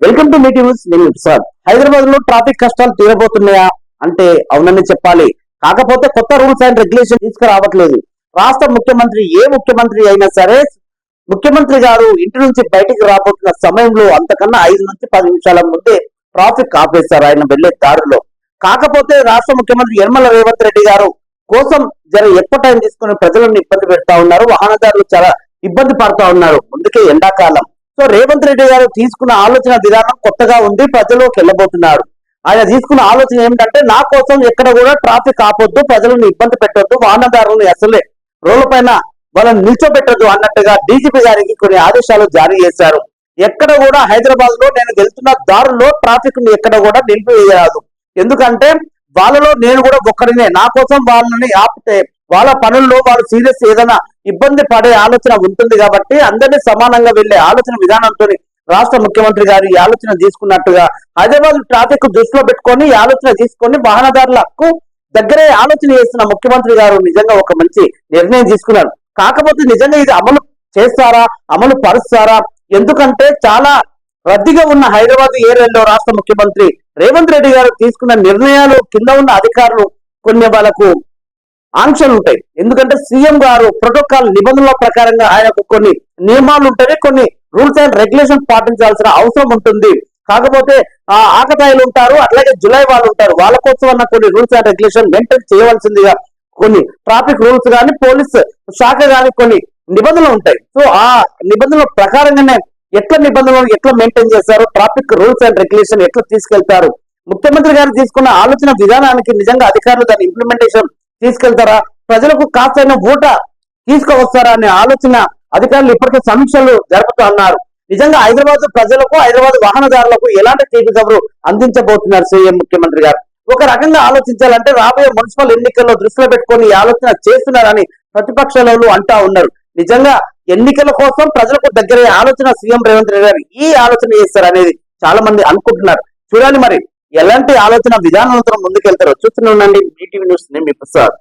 Welcome to meeting నేను ప్రసాద్. హైదరాబాద్ లో traffic కష్టాలు తీరబోతున్నాయా అంటే అవునని చెప్పాలి. కాకపోతే కొత్త రూల్స్ అండ్ రెగ్యులేషన్ తీసుకురావట్లేదు. రాష్ట్ర ముఖ్యమంత్రి ఏ ముఖ్యమంత్రి అయినా సరే, ముఖ్యమంత్రి గారు ఇంటి నుంచి బయటికి రాబోతున్న సమయంలో అంతకన్నా 5 నుంచి 10 నిమిషాల ముందే ట్రాఫిక్ ఆపేస్తారు ఆయన వెళ్లే దారిలో. కాకపోతే రాష్ట్ర ముఖ్యమంత్రి యనమల రేవంత్ రెడ్డి గారు కోసం ఎక్కువ టైం తీసుకుని ప్రజలను ఇబ్బంది పెడతా ఉన్నారు. వాహనదారులు చాలా ఇబ్బంది పడతా ఉన్నారు. ముందుకే ఎండాకాలం. సో రేవంత్ రెడ్డి గారు తీసుకున్న ఆలోచన విధానం కొత్తగా ఉంది. ప్రజల్లోకి వెళ్ళబోతున్నారు. ఆయన తీసుకున్న ఆలోచన ఏమిటంటే, నా కోసం ఎక్కడ కూడా ట్రాఫిక్ ఆపొద్దు, ప్రజలను ఇబ్బంది పెట్టొద్దు, వాహనదారులను అసలే రోడ్ల పైన వాళ్ళని నిల్చోబెట్టద్దు అన్నట్టుగా డీజీపీ గారికి కొన్ని ఆదేశాలు జారీ చేశారు. ఎక్కడ కూడా హైదరాబాద్ లో నేను వెళ్తున్న దారుల్లో ట్రాఫిక్ ని ఎక్కడ కూడా నిలిపివేయరాదు. ఎందుకంటే వాళ్ళలో నేను కూడా ఒక్కడినే. నా కోసం వాళ్ళని ఆపితే వాళ్ళ పనుల్లో వాళ్ళు సీరియస్ ఏదైనా ఇబ్బంది పడే ఆలోచన ఉంటుంది కాబట్టి అందరినీ సమానంగా వెళ్లే ఆలోచన విధానంతో రాష్ట్ర ముఖ్యమంత్రి గారు ఈ ఆలోచన తీసుకున్నట్టుగా హైదరాబాద్ ట్రాఫిక్ దృష్టిలో పెట్టుకొని ఈ ఆలోచన తీసుకొని వాహనదారులకు దగ్గరే ఆలోచన చేస్తున్న ముఖ్యమంత్రి గారు నిజంగా ఒక మంచి నిర్ణయం తీసుకున్నారు. కాకపోతే నిజంగా ఇది అమలు చేస్తారా, అమలు పరుస్తారా? ఎందుకంటే చాలా రద్దీగా ఉన్న హైదరాబాద్ ఏరియాలో రాష్ట్ర ముఖ్యమంత్రి రేవంత్ రెడ్డి గారు తీసుకున్న నిర్ణయాలు కింద ఉన్న అధికారులు కొన్ని వాళ్ళకు ఆంక్షలు ఉంటాయి. ఎందుకంటే సీఎం గారు ప్రోటోకాల్ నిబంధనల ప్రకారంగా ఆయనకు కొన్ని నియమాలు ఉంటాయి, కొన్ని రూల్స్ అండ్ రెగ్యులేషన్ పాటించాల్సిన అవసరం ఉంటుంది. కాకపోతే ఆకతాయిలు ఉంటారు, అట్లాగే జులై వాళ్ళు ఉంటారు. వాళ్ళ కోసం అన్న కొన్ని రూల్స్ అండ్ రెగ్యులేషన్ మెయింటైన్ చేయవలసిందిగా కొన్ని ట్రాఫిక్ రూల్స్ కానీ పోలీస్ శాఖ కానీ కొన్ని నిబంధనలు ఉంటాయి. సో ఆ నిబంధనల ప్రకారంగానే నిబంధనలు ఎట్లా మెయింటైన్ చేస్తారు, ట్రాఫిక్ రూల్స్ అండ్ రెగ్యులేషన్ ఎట్లా తీసుకెళ్తారు, ముఖ్యమంత్రి గారు తీసుకున్న ఆలోచన విధానానికి నిజంగా అధికారులు దాని ఇంప్లిమెంటేషన్ తీసుకెళ్తారా, ప్రజలకు కాస్తైన ఊట తీసుకువస్తారా అనే ఆలోచన అధికారులు ఇప్పటికే సమీక్షలు జరుపుతూ అన్నారు. నిజంగా హైదరాబాద్ ప్రజలకు, హైదరాబాద్ వాహనదారులకు ఎలాంటి తీపి కబురు అందించబోతున్నారు సీఎం ముఖ్యమంత్రి గారు? ఒక రకంగా ఆలోచించాలంటే రాబోయే మున్సిపల్ ఎన్నికల్లో దృష్టిలో పెట్టుకొని ఈ ఆలోచన చేస్తున్నారని ప్రతిపక్షాలు అంటా ఉన్నారు. నిజంగా ఎన్నికల కోసం ప్రజలకు దగ్గరే ఆలోచన సీఎం రేవంత్ రెడ్డి గారు ఈ ఆలోచన చేస్తారనేది చాలా మంది అనుకుంటున్నారు. చూడాలి మరి ఎలాంటి ఆలోచన విధానంతో ముందుకెళ్తారో. చూస్తూనే ఉండండి ఈటీవీ న్యూస్. నేను మీ ప్రసాద్.